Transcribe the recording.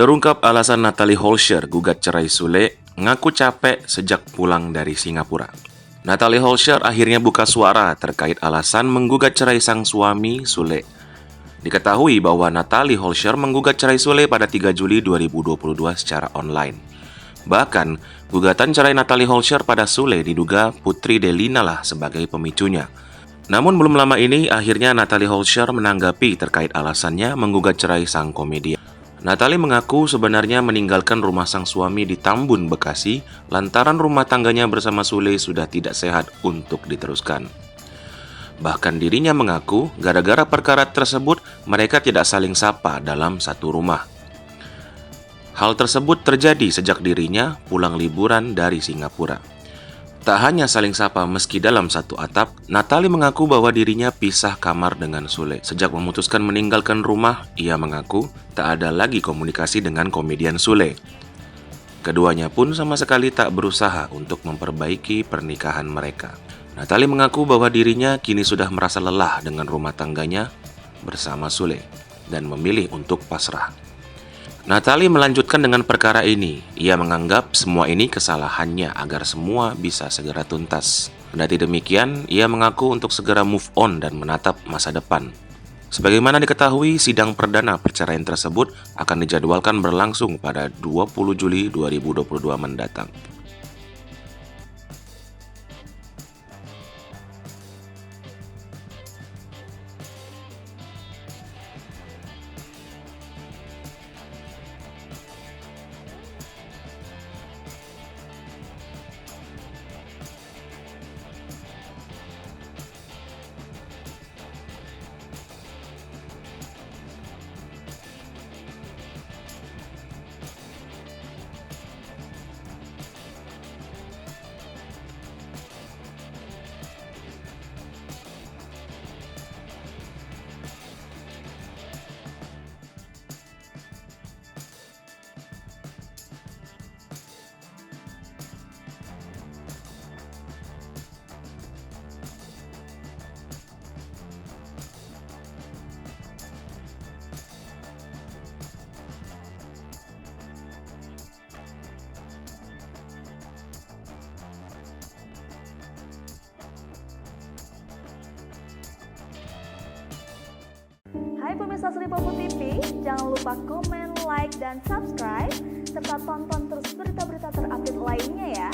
Terungkap alasan Natalie Holscher gugat cerai Sule, ngaku capek sejak pulang dari Singapura. Natalie Holscher akhirnya buka suara terkait alasan menggugat cerai sang suami Sule. Diketahui bahwa Natalie Holscher menggugat cerai Sule pada 3 Juli 2022 secara online. Bahkan, gugatan cerai Natalie Holscher pada Sule diduga Putri Delina lah sebagai pemicunya. Namun belum lama ini, akhirnya Natalie Holscher menanggapi terkait alasannya menggugat cerai sang komedian. Natalie mengaku sebenarnya meninggalkan rumah sang suami di Tambun, Bekasi, lantaran rumah tangganya bersama Sule sudah tidak sehat untuk diteruskan. Bahkan dirinya mengaku, gara-gara perkara tersebut, mereka tidak saling sapa dalam satu rumah. Hal tersebut terjadi sejak dirinya pulang liburan dari Singapura. Tak hanya saling sapa meski dalam satu atap, Natalie mengaku bahwa dirinya pisah kamar dengan Sule. Sejak memutuskan meninggalkan rumah, ia mengaku tak ada lagi komunikasi dengan komedian Sule. Keduanya pun sama sekali tak berusaha untuk memperbaiki pernikahan mereka. Natalie mengaku bahwa dirinya kini sudah merasa lelah dengan rumah tangganya bersama Sule dan memilih untuk pasrah. Natalie melanjutkan dengan perkara ini. Ia menganggap semua ini kesalahannya agar semua bisa segera tuntas. Kendati demikian, ia mengaku untuk segera move on dan menatap masa depan. Sebagaimana diketahui, sidang perdana perceraian tersebut akan dijadwalkan berlangsung pada 20 Juli 2022 mendatang. Hai pemirsa Sri Popo TV, jangan lupa komen, like, dan subscribe, serta tonton terus berita-berita terupdate lainnya ya.